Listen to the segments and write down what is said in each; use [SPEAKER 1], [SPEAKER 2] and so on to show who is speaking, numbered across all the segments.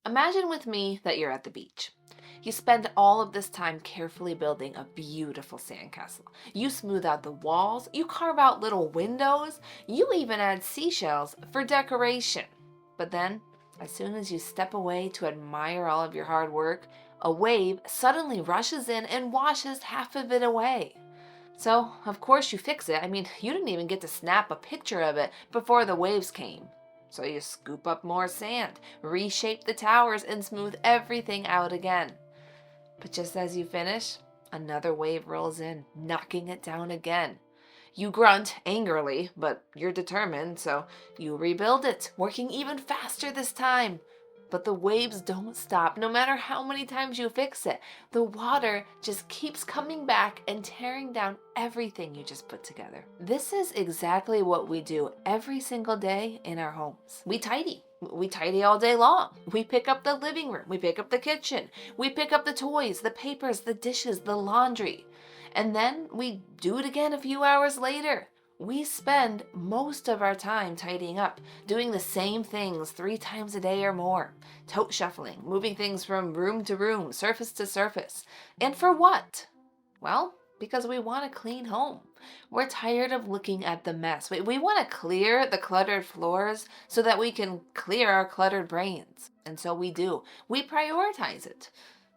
[SPEAKER 1] Imagine with me that you're at the beach. You spend all of this time carefully building a beautiful sandcastle. You smooth out the walls, you carve out little windows, you even add seashells for decoration. But then, as soon as you step away to admire all of your hard work, a wave suddenly rushes in and washes half of it away. So, of course, you fix it. You didn't even get to snap a picture of it before the waves came. So you scoop up more sand, reshape the towers, and smooth everything out again. But just as you finish, another wave rolls in, knocking it down again. You grunt angrily, but you're determined, so you rebuild it, working even faster this time. But the waves don't stop, no matter how many times you fix it. The water just keeps coming back and tearing down everything you just put together. This is exactly what we do every single day in our homes. We tidy. We tidy all day long. We pick up the living room. We pick up the kitchen. We pick up the toys, the papers, the dishes, the laundry. And then we do it again a few hours later. We spend most of our time tidying up, doing the same things 3 times a day or more. Tote shuffling, moving things from room to room, surface to surface. And for what? Well, because we want a clean home. We're tired of looking at the mess. We want to clear the cluttered floors so that we can clear our cluttered brains. And so we do. We prioritize it.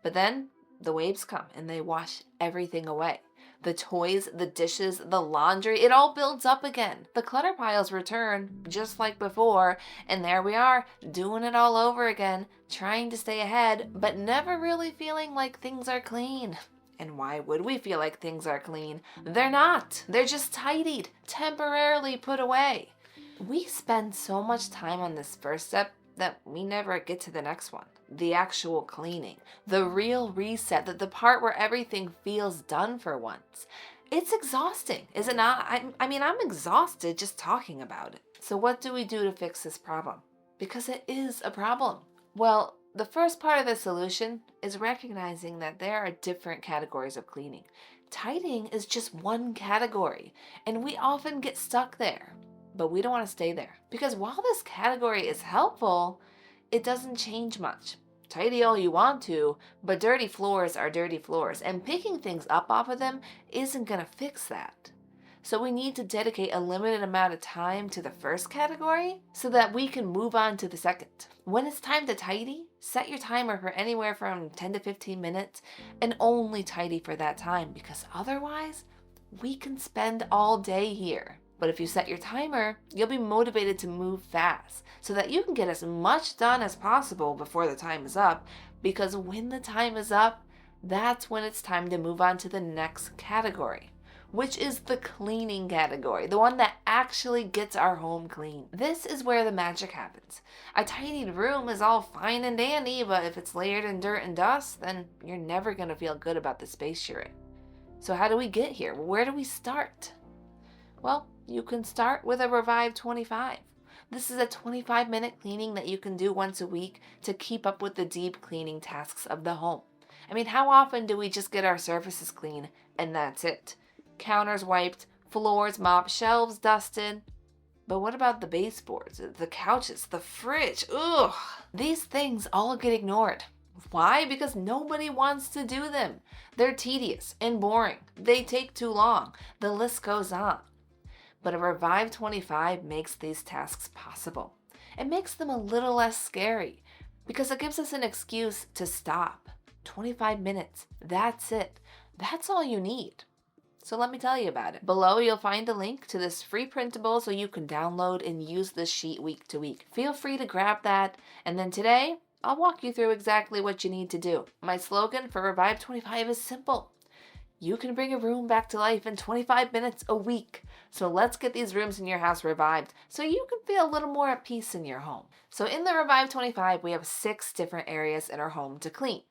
[SPEAKER 1] But then the waves come and they wash everything away. The toys, the dishes, the laundry, it all builds up again. The clutter piles return just like before, and there we are, doing it all over again, trying to stay ahead, but never really feeling like things are clean. And why would we feel like things are clean? They're not. They're just tidied, temporarily put away. We spend so much time on this first step that we never get to the next one. The actual cleaning, the real reset, the part where everything feels done for once. It's exhausting, is it not? I'm exhausted just talking about it. So what do we do to fix this problem? Because it is a problem. Well, the first part of the solution is recognizing that there are different categories of cleaning. Tidying is just one category, and we often get stuck there. But we don't want to stay there, because while this category is helpful, it doesn't change much. Tidy all you want to, but dirty floors are dirty floors, and picking things up off of them isn't going to fix that. So we need to dedicate a limited amount of time to the first category so that we can move on to the second. When it's time to tidy, set your timer for anywhere from 10 to 15 minutes and only tidy for that time, because otherwise we can spend all day here. But if you set your timer, you'll be motivated to move fast so that you can get as much done as possible before the time is up, because when the time is up, that's when it's time to move on to the next category, which is the cleaning category, the one that actually gets our home clean. This is where the magic happens. A tidied room is all fine and dandy, but if it's layered in dirt and dust, then you're never going to feel good about the space you're in. So how do we get here? Where do we start? Well, you can start with a Revive 25. This is a 25-minute cleaning that you can do once a week to keep up with the deep cleaning tasks of the home. How often do we just get our surfaces clean and that's it? Counters wiped, floors mopped, shelves dusted. But what about the baseboards, the couches, the fridge? Ugh! These things all get ignored. Why? Because nobody wants to do them. They're tedious and boring. They take too long. The list goes on. But a Revive 25 makes these tasks possible. It makes them a little less scary because it gives us an excuse to stop. 25 minutes. That's it. That's all you need. So let me tell you about it. Below you'll find a link to this free printable so you can download and use this sheet week to week. Feel free to grab that. And then today, I'll walk you through exactly what you need to do. My slogan for Revive 25 is simple. You can bring a room back to life in 25 minutes a week. So let's get these rooms in your house revived so you can feel a little more at peace in your home. So in the Revive 25, we have 6 different areas in our home to clean.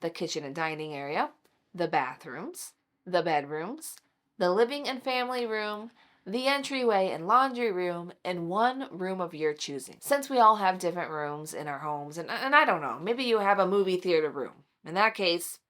[SPEAKER 1] The kitchen and dining area, the bathrooms, the bedrooms, the living and family room, the entryway and laundry room, and one room of your choosing. Since we all have different rooms in our homes, and I don't know, maybe you have a movie theater room. In that case,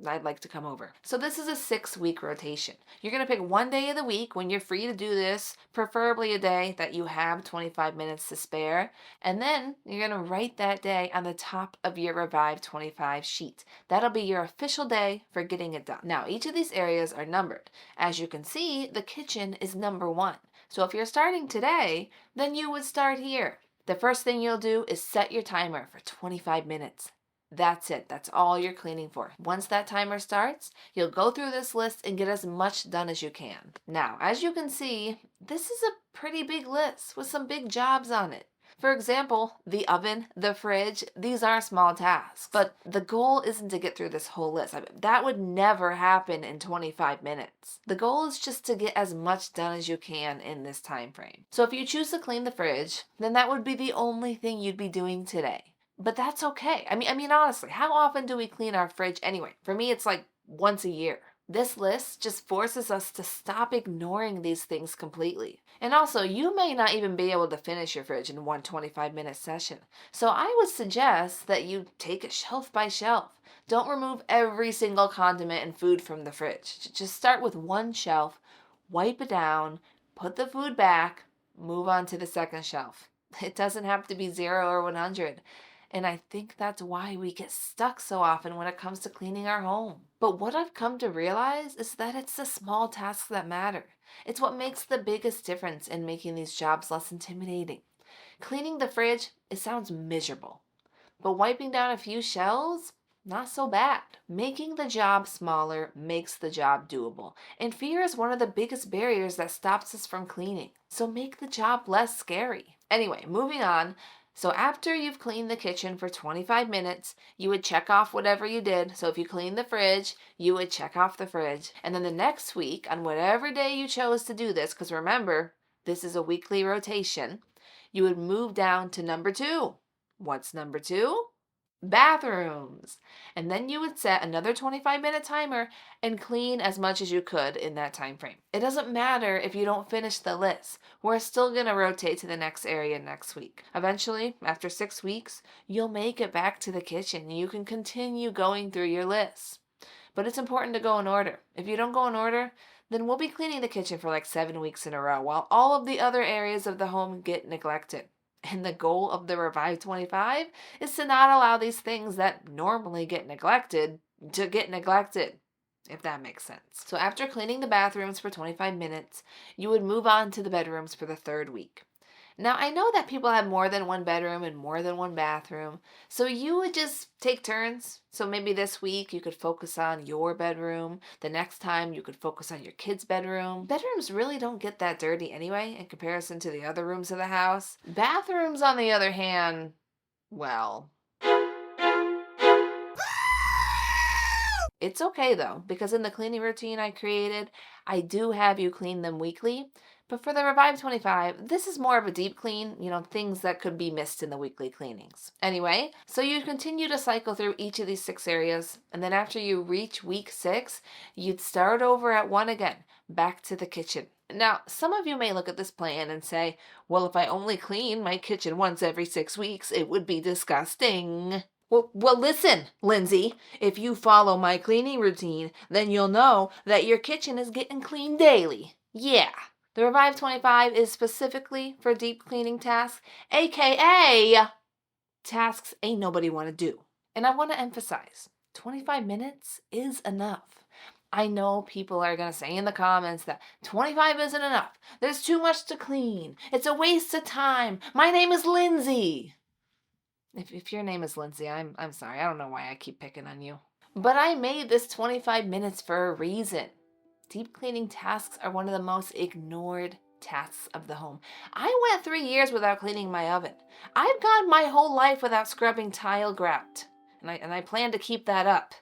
[SPEAKER 1] I'd like to come over. So this is a 6-week rotation. You're going to pick one day of the week when you're free to do this, preferably a day that you have 25 minutes to spare. And then you're going to write that day on the top of your Revive 25 sheet. That'll be your official day for getting it done. Now, each of these areas are numbered. As you can see, the kitchen is number 1. So if you're starting today, then you would start here. The first thing you'll do is set your timer for 25 minutes. That's it. That's all you're cleaning for. Once that timer starts, you'll go through this list and get as much done as you can. Now, as you can see, this is a pretty big list with some big jobs on it. For example, the oven, the fridge, these are small tasks, but the goal isn't to get through this whole list. That would never happen in 25 minutes. The goal is just to get as much done as you can in this time frame. So if you choose to clean the fridge, then that would be the only thing you'd be doing today. But that's okay. I mean, honestly, how often do we clean our fridge anyway? For me, it's like once a year. This list just forces us to stop ignoring these things completely. And also, you may not even be able to finish your fridge in one 25-minute session. So I would suggest that you take it shelf by shelf. Don't remove every single condiment and food from the fridge. Just start with one shelf, wipe it down, put the food back, move on to the second shelf. It doesn't have to be 0 or 100. And I think that's why we get stuck so often when it comes to cleaning our home. But what I've come to realize is that it's the small tasks that matter. It's what makes the biggest difference in making these jobs less intimidating. Cleaning the fridge, it sounds miserable. But wiping down a few shelves, not so bad. Making the job smaller makes the job doable. And fear is one of the biggest barriers that stops us from cleaning. So make the job less scary. Anyway, moving on. So after you've cleaned the kitchen for 25 minutes, you would check off whatever you did. So if you cleaned the fridge, you would check off the fridge. And then the next week, on whatever day you chose to do this, because remember, this is a weekly rotation, you would move down to number 2. What's number 2? Bathrooms. And then you would set another 25-minute timer and clean as much as you could in that time frame. It doesn't matter if you don't finish the list. We're still going to rotate to the next area next week. Eventually, after 6 weeks, you'll make it back to the kitchen and you can continue going through your list. But it's important to go in order. If you don't go in order, then we'll be cleaning the kitchen for like 7 weeks in a row while all of the other areas of the home get neglected. And the goal of the Revive 25 is to not allow these things that normally get neglected to get neglected, if that makes sense. So after cleaning the bathrooms for 25 minutes, you would move on to the bedrooms for the 3rd week. Now, I know that people have more than one bedroom and more than one bathroom, so you would just take turns. So maybe this week you could focus on your bedroom. The next time you could focus on your kid's bedroom. Bedrooms really don't get that dirty anyway in comparison to the other rooms of the house. Bathrooms, on the other hand, well, it's okay though, because in the cleaning routine I created, I do have you clean them weekly. But for the Revive 25, this is more of a deep clean, things that could be missed in the weekly cleanings. Anyway, so you continue to cycle through each of these 6 areas, and then after you reach week 6, you'd start over at 1 again, back to the kitchen. Now, some of you may look at this plan and say, well, if I only clean my kitchen once every 6 weeks, it would be disgusting. Well, listen, Lindsay, if you follow my cleaning routine, then you'll know that your kitchen is getting cleaned daily. Yeah. The Revive 25 is specifically for deep cleaning tasks, aka tasks ain't nobody want to do. And I want to emphasize, 25 minutes is enough. I know people are going to say in the comments that 25 isn't enough. There's too much to clean. It's a waste of time. My name is Lindsay. If your name is Lindsay, I'm sorry. I don't know why I keep picking on you. But I made this 25 minutes for a reason. Deep cleaning tasks are one of the most ignored tasks of the home. I went 3 years without cleaning my oven. I've gone my whole life without scrubbing tile grout. And I plan to keep that up.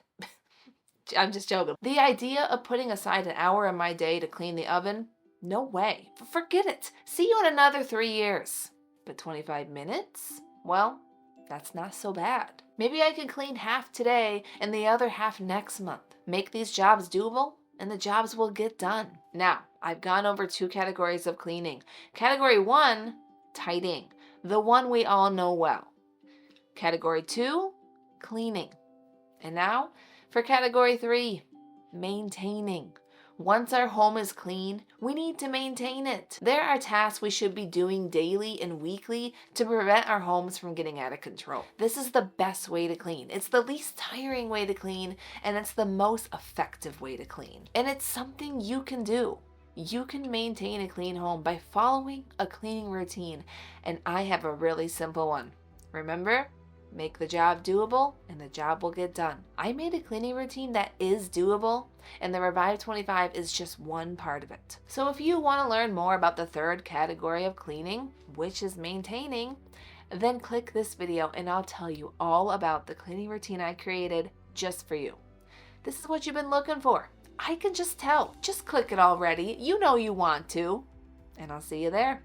[SPEAKER 1] I'm just joking. The idea of putting aside an hour in my day to clean the oven? No way. Forget it. See you in another 3 years. But 25 minutes? Well, that's not so bad. Maybe I can clean half today and the other half next month. Make these jobs doable, and the jobs will get done. Now, I've gone over 2 categories of cleaning. Category 1, tidying, the one we all know well. Category 2, cleaning. And now, For category 3, maintaining. Once our home is clean, we need to maintain it. There are tasks we should be doing daily and weekly to prevent our homes from getting out of control. This is the best way to clean. It's the least tiring way to clean, and it's the most effective way to clean. And it's something you can do. You can maintain a clean home by following a cleaning routine, and I have a really simple one. Remember? Make the job doable and the job will get done. I made a cleaning routine that is doable, and the Revive 25 is just one part of it. So if you want to learn more about the third category of cleaning, which is maintaining, then click this video and I'll tell you all about the cleaning routine I created just for you. This is what you've been looking for. I can just tell. Just click it already. You know you want to. And I'll see you there.